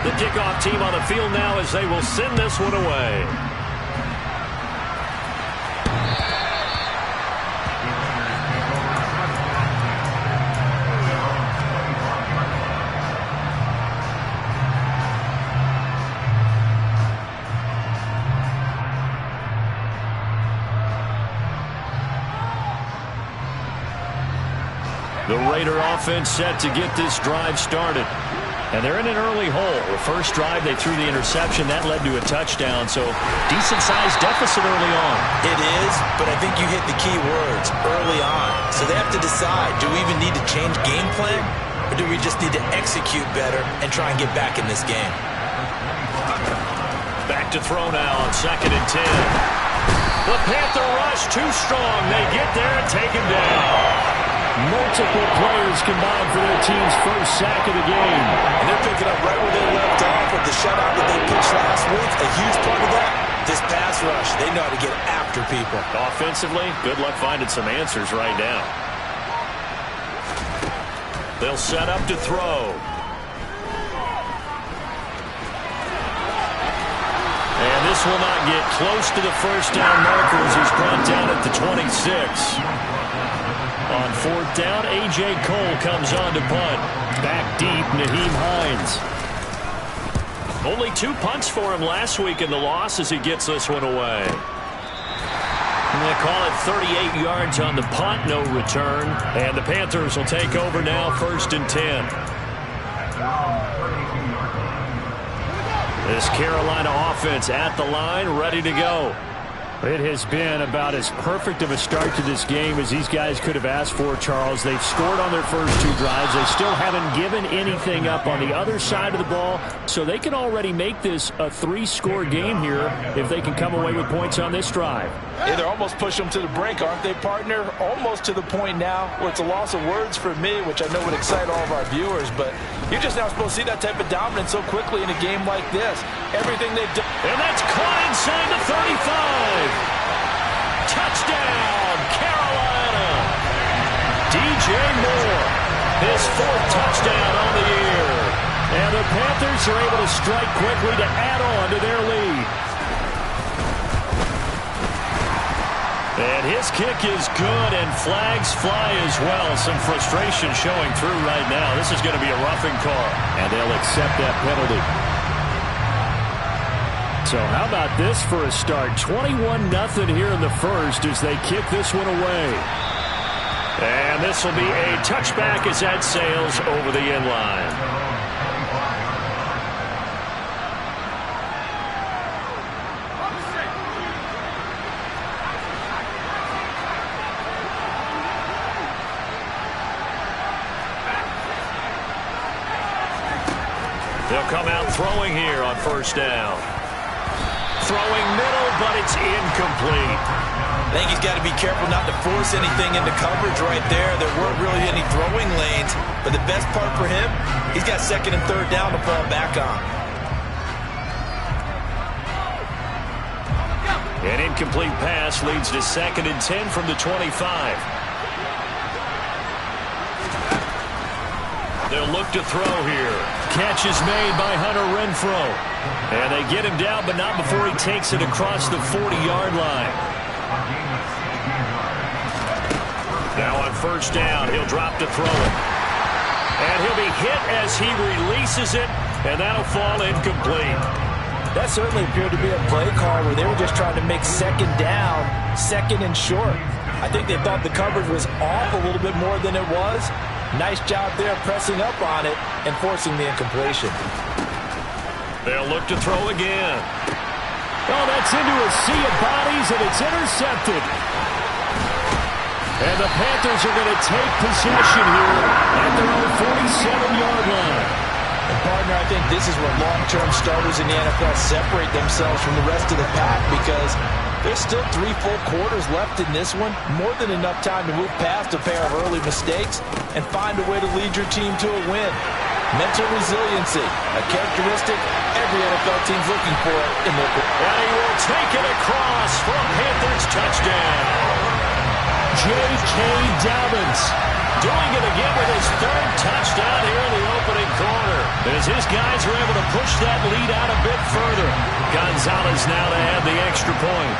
The kickoff team on the field now as they will send this one away. The Raider offense set to get this drive started. And they're in an early hole. The first drive, they threw the interception. That led to a touchdown. So decent-sized deficit early on.
It is, but I think you hit the key words, early on. So they have to decide, do we even need to change game plan? Or do we just need to execute better and try and get back in this game?
Back to throw now on 2nd and 10. The Panther rush too strong. They get there and take him down.
Multiple players combined for their team's first sack of the game.
And they're picking up right where they left off with the shutout that they pitched last week. A huge part of that, this pass rush. They know how to get after people.
Offensively, good luck finding some answers right now. They'll set up to throw. And this will not get close to the first down markers. He's brought down at the 26. On 4th down, A.J. Cole comes on to punt. Back deep, Nyheim Hines. Only 2 punts for him last week in the loss as he gets this one away. And they call it 38 yards on the punt, no return. And the Panthers will take over now, 1st and 10. This Carolina offense at the line, ready to go.
It has been about as perfect of a start to this game as these guys could have asked for, Charles. They've scored on their first 2 drives. They still haven't given anything up on the other side of the ball, so they can already make this a 3-score game here if they can come away with points on this drive.
Yeah, they're almost pushing them to the brink, aren't they, partner? Almost to the point now where it's a loss of words for me, which I know would excite all of our viewers, but you're just not supposed to see that type of dominance so quickly in a game like this. Everything they've done.
And that's caught inside the 35. Touchdown, Carolina. DJ Moore, his 4th touchdown on the year. And the Panthers are able to strike quickly to add on to their lead. And his kick is good, and flags fly as well. Some frustration showing through right now. This is going to be a roughing call.
And they'll accept that penalty. So how about this for a start? 21-0 here in the first as they kick this one away.
And this will be a touchback as that sails over the end line. They'll come out throwing here on 1st down. Throwing middle, but it's incomplete.
I think he's got to be careful not to force anything into coverage right there. There weren't really any throwing lanes, but the best part for him, he's got 2nd and 3rd down to fall back on.
An incomplete pass leads to 2nd and 10 from the 25. They'll look to throw here. Catch is made by Hunter Renfrow. And they get him down, but not before he takes it across the 40-yard line. on first down. He'll drop to throw it. And he'll be hit as he releases it, and that'll fall incomplete.
That certainly appeared to be a play call where they were just trying to make second down, second and short. I think they thought the coverage was off a little bit more than it was. Nice job there pressing up on it and forcing the incompletion.
They'll look to throw again.
Oh, that's into a sea of bodies, and it's intercepted. And the Panthers are going to take possession here at their own 47-yard line.
And, partner, I think this is where long-term starters in the NFL separate themselves from the rest of the pack because there's still 3 full quarters left in this one. More than enough time to move past a pair of early mistakes and find a way to lead your team to a win. Mental resiliency, a characteristic every NFL team's looking for in their...
And he will take it across for a Panthers touchdown.
J.K. Dobbins
doing it again with his 3rd touchdown here in the opening quarter. As his guys are able to push that lead out a bit further. Gonzalez now to add the extra point.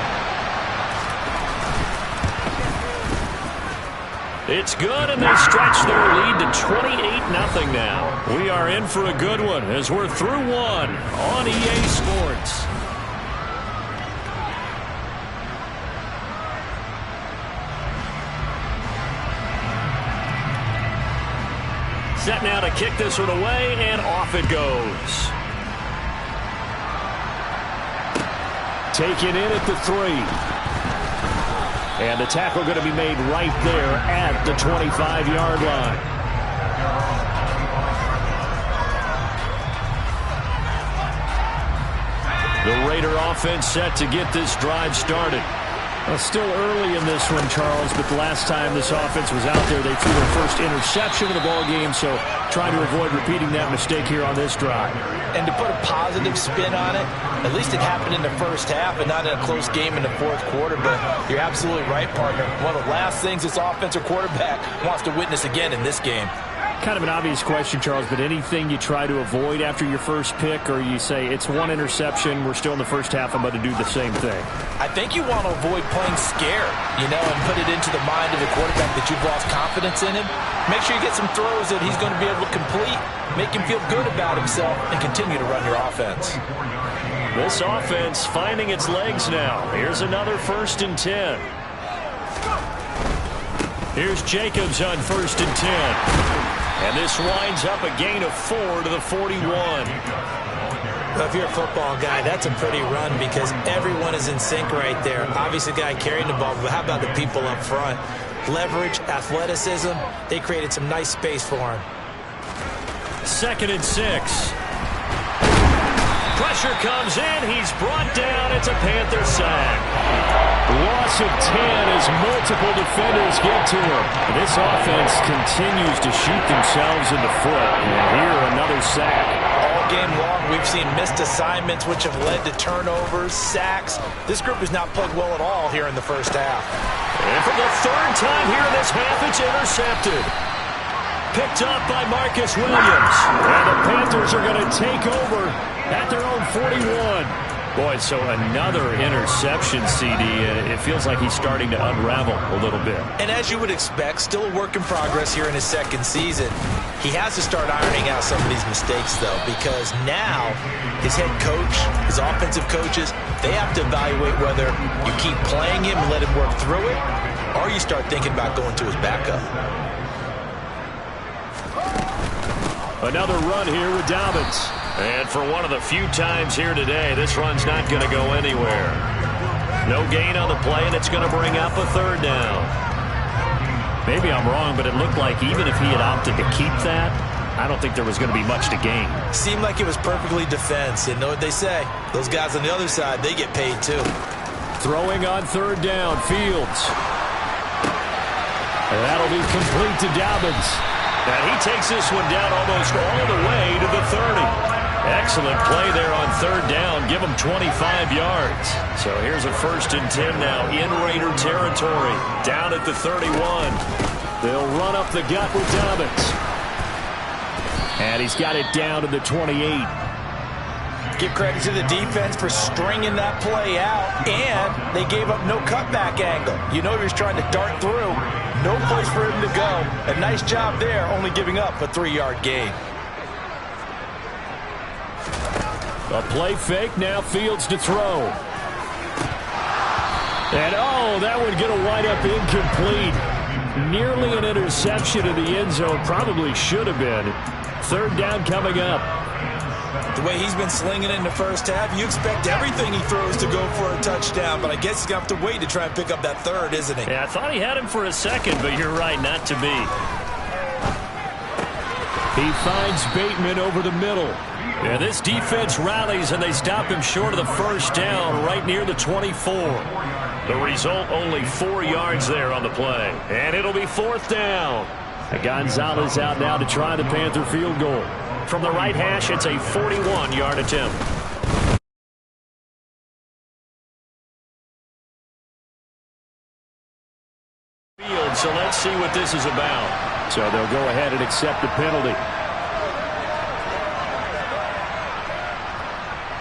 It's good, and they stretch their lead to 28-0 now. We are in for a good one as we're through one on EA Sports. Set now to kick this one away, and off it goes.
Taken in at the 3. And the tackle going to be made right there at the 25-yard line. The Raider offense set to get this drive started. Well, still early in this one, Charles, but the last time this offense was out there, they threw their first interception of the ball game, so trying to avoid repeating that mistake here on this drive.
And to put a positive spin on it, at least it happened in the first half and not in a close game in the 4th quarter, but you're absolutely right, partner. One of the last things this offensive quarterback wants to witness again in this game.
Kind of an obvious question, Charles, but anything you try to avoid after your first pick, or you say it's one interception, we're still in the first half, I'm about to do the same thing?
I think you want to avoid playing scared, and put it into the mind of the quarterback that you've lost confidence in him. Make sure you get some throws that he's going to be able to complete, make him feel good about himself, and continue to run your offense.
This offense finding its legs now. Here's another 1st and 10. Here's Jacobs on 1st and 10. And this winds up a gain of 4 to the 41.
Well, if you're a football guy, that's a pretty run because everyone is in sync right there. Obviously, the guy carrying the ball, but how about the people up front? Leverage, athleticism, they created some nice space for him.
2nd and 6. Pressure comes in. He's brought down. It's a Panther sack.
Loss of 10 as multiple defenders get to him. This offense continues to shoot themselves in the foot. And here, another sack.
All game long, we've seen missed assignments, which have led to turnovers, sacks. This group has not played well at all here in the first half.
And for the 3rd time here in this half, it's intercepted. Picked up by Marcus Williams.
And the Panthers are going to take over at their own 41.
Boy, so another interception, CD. It feels like he's starting to unravel a little bit.
And as you would expect, still a work in progress here in his 2nd season. He has to start ironing out some of these mistakes, though, because now his head coach, his offensive coaches, they have to evaluate whether you keep playing him and let him work through it, or you start thinking about going to his backup.
Another run here with Dobbins. And for one of the few times here today, this run's not going to go anywhere. No gain on the play, and it's going to bring up a 3rd down.
Maybe I'm wrong, but it looked like even if he had opted to keep that, I don't think there was going to be much to gain.
Seemed like it was perfectly defense. And know what they say? Those guys on the other side, they get paid too.
Throwing on 3rd down, Fields. And that'll be complete to Dobbins.
And he takes this one down almost all the way to the 30. Excellent play there on 3rd down. Give him 25 yards. So here's a 1st and 10 now in Raider territory. Down at the 31.
They'll run up the gut with Dobbins. And he's got it down to the 28.
Give credit to the defense for stringing that play out, and they gave up no cutback angle. He was trying to dart through. No place for him to go. A nice job there, only giving up a 3-yard gain.
A play fake, now Fields to throw. And oh, that would get a wind up incomplete. Nearly an interception in the end zone. Probably should have been. Third down coming up.
The way he's been slinging in the first half, you expect everything he throws to go for a touchdown, but I guess he's going to have to wait to try and pick up that third, isn't he?
Yeah, I thought he had him for a second, but you're right, not to be.
He finds Bateman over the middle.
Yeah, this defense rallies, and they stop him short of the first down right near the 24. The result, only 4 yards there on the play. And it'll be 4th down.
Gonzalez out now to try the Panther field goal.
From the right hash, it's a 41-yard attempt.
So let's see what this is about. So they'll go ahead and accept the penalty.